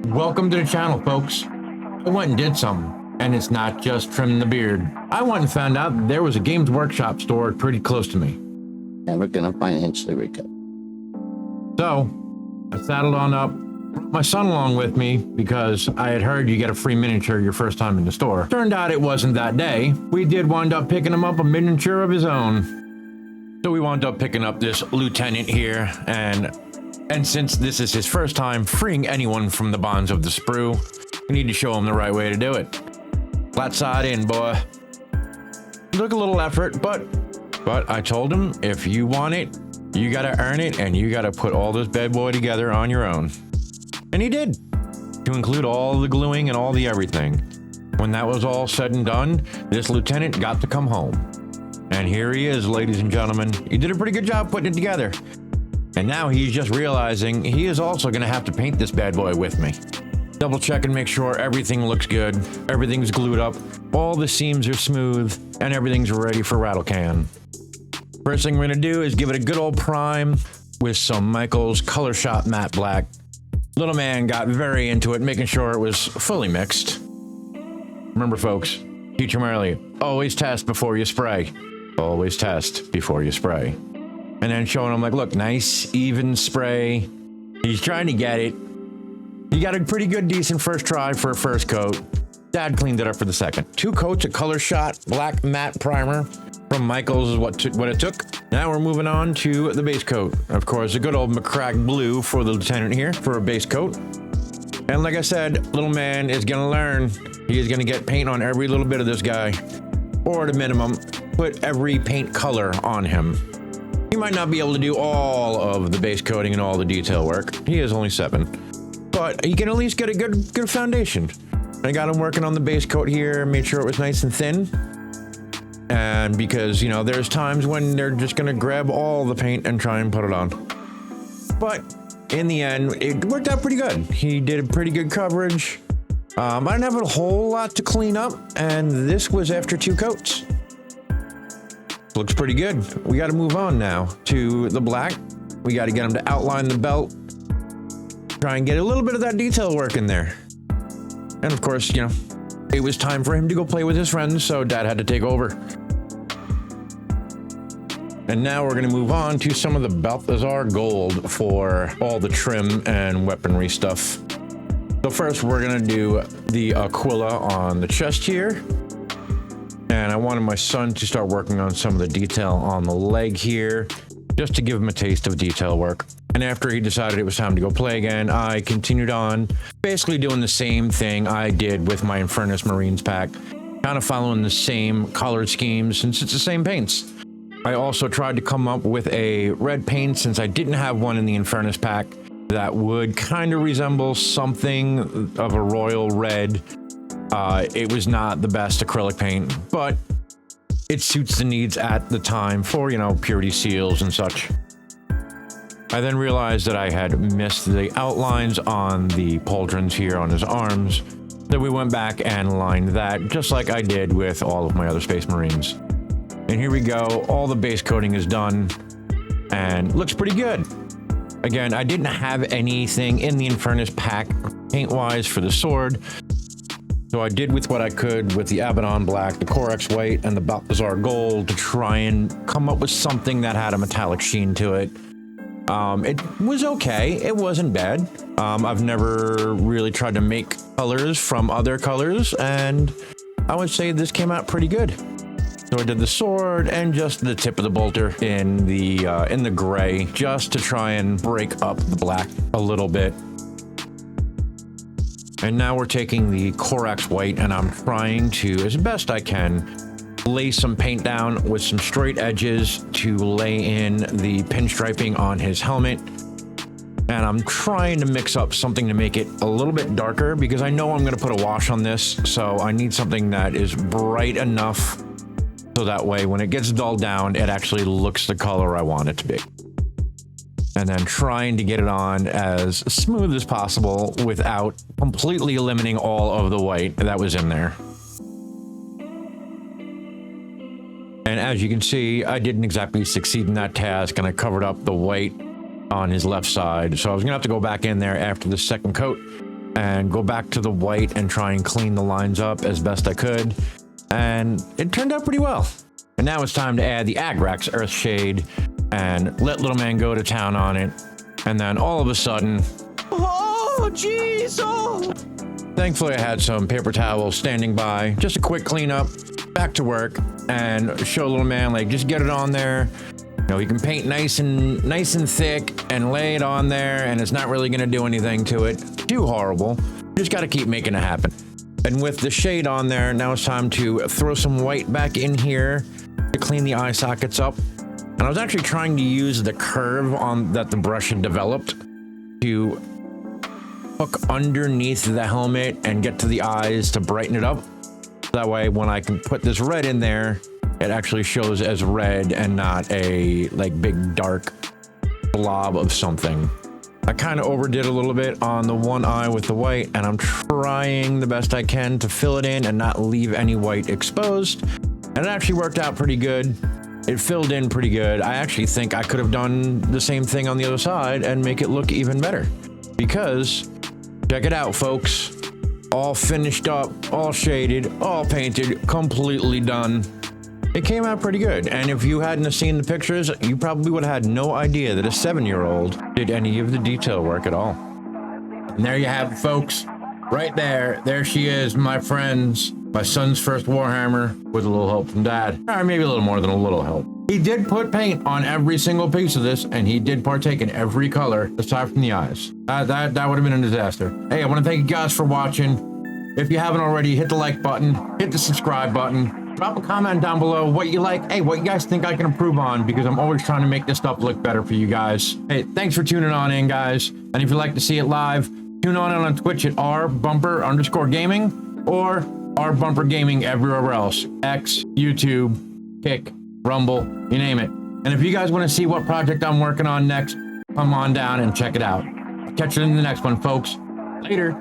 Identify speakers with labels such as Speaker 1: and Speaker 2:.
Speaker 1: Welcome to the channel, folks. I went and did something, and it's not just trimming the beard. I went and found out there was a Games Workshop store pretty close to me.
Speaker 2: Never gonna financially recover.
Speaker 1: So, I saddled on up, brought my son along with me because I had heard you get a free miniature your first time in the store. Turned out it wasn't that day. We did wind up picking him up a miniature of his own. So we wound up picking up this lieutenant here, and since this is his first time freeing anyone from the bonds of the sprue, we need to show him the right way to do it. Flat side in, boy. Took a little effort, but I told him, if you want it, you gotta earn it, and you gotta put all this bad boy together on your own. And he did, to include all the gluing and all the everything. When that was all said and done, this lieutenant got to come home. And here he is, ladies and gentlemen. He did a pretty good job putting it together. And now he's just realizing he is also gonna have to paint this bad boy with me. Double check and make sure everything looks good, everything's glued up, all the seams are smooth, and everything's ready for rattle can. First thing we're gonna do is give it a good old prime with some Michael's Color Shot Matte Black. Little man got very into it, making sure it was fully mixed. Remember, folks, teach him early, always test before you spray. Always test before you spray. And then showing him, like, look, nice, even spray. He's trying to get it. He got a pretty good, decent first try for a first coat. Dad cleaned it up for the second. 2 coats of Color Shot Black Matte Primer from Michael's is what it took. Now we're moving on to the base coat. Of course, a good old McCrack blue for the lieutenant here for a base coat. And like I said, little man is gonna learn. He is gonna get paint on every little bit of this guy. Or at a minimum, put every paint color on him. He might not be able to do all of the base coating and all the detail work. He is only 7. But he can at least get a good foundation. I got him working on the base coat here, made sure it was nice and thin. And because, you know, there's times when they're just gonna grab all the paint and try and put it on. But in the end, it worked out pretty good. He did a pretty good coverage. I didn't have a whole lot to clean up, and this was after 2 coats. Looks pretty good. We got to move on now to the black. We got to get him to outline the belt. Try and get a little bit of that detail work in there. And of course, you know, it was time for him to go play with his friends, so Dad had to take over. And now we're going to move on to some of the Balthazar gold for all the trim and weaponry stuff. So first, we're going to do the Aquila on the chest here. And I wanted my son to start working on some of the detail on the leg here, just to give him a taste of detail work. And after he decided it was time to go play again, I continued on, basically doing the same thing I did with my Infernus Marines pack, kind of following the same color schemes since it's the same paints. I also tried to come up with a red paint since I didn't have one in the Infernus pack that would kind of resemble something of a royal red. It was not the best acrylic paint, but it suits the needs at the time for, you know, purity seals and such. I then realized that I had missed the outlines on the pauldrons here on his arms, so we went back and lined that just like I did with all of my other Space Marines. And here we go, all the base coating is done and looks pretty good. Again, I didn't have anything in the Infernus pack paint-wise for the sword, so I did with what I could with the Abaddon Black, the Corax White, and the Balthazar Gold to try and come up with something that had a metallic sheen to it. It was okay. It wasn't bad. I've never really tried to make colors from other colors, and I would say this came out pretty good. So I did the sword and just the tip of the bolter in the gray, just to try and break up the black a little bit. And now we're taking the Corax White, and I'm trying to, as best I can, lay some paint down with some straight edges to lay in the pinstriping on his helmet. And I'm trying to mix up something to make it a little bit darker, because I know I'm going to put a wash on this, so I need something that is bright enough so that way when it gets dulled down, it actually looks the color I want it to be. And then trying to get it on as smooth as possible without completely eliminating all of the white that was in there. And as you can see, I didn't exactly succeed in that task, and I covered up the white on his left side. So I was gonna have to go back in there after the second coat and go back to the white and try and clean the lines up as best I could. And it turned out pretty well. And now it's time to add the Agrax Earth Shade and let little man go to town on it. And then all of a sudden, oh, jeez, oh. Thankfully, I had some paper towels standing by. Just a quick cleanup, back to work, and show little man, like, just get it on there. You know, you can paint nice and thick and lay it on there, and it's not really gonna do anything to it too horrible. You just gotta keep making it happen. And with the shade on there, now it's time to throw some white back in here to clean the eye sockets up. And I was actually trying to use the curve on that the brush had developed to hook underneath the helmet and get to the eyes to brighten it up. That way, when I can put this red in there, it actually shows as red and not a like big dark blob of something. I kind of overdid a little bit on the one eye with the white, and I'm trying the best I can to fill it in and not leave any white exposed. And it actually worked out pretty good. It filled in pretty good. I actually think I could have done the same thing on the other side and make it look even better. Because, check it out, folks. All finished up, all shaded, all painted, completely done. It came out pretty good. And if you hadn't seen the pictures, you probably would have had no idea that a 7-year-old did any of the detail work at all. And there you have it, folks. Right there. There she is, my friends. My son's first Warhammer with a little help from Dad. Or maybe a little more than a little help. He did put paint on every single piece of this, and he did partake in every color aside from the eyes. That would have been a disaster. Hey, I want to thank you guys for watching. If you haven't already, hit the like button, hit the subscribe button, drop a comment down below what you like. Hey, what you guys think I can improve on, because I'm always trying to make this stuff look better for you guys. Hey, thanks for tuning on in, guys. And if you'd like to see it live, tune on Twitch at rbumper_gaming or rbumper gaming everywhere else. X, YouTube, Kick, Rumble, you name it. And if you guys want to see what project I'm working on next, come on down and check it out. I'll catch you in the next one, folks. Later.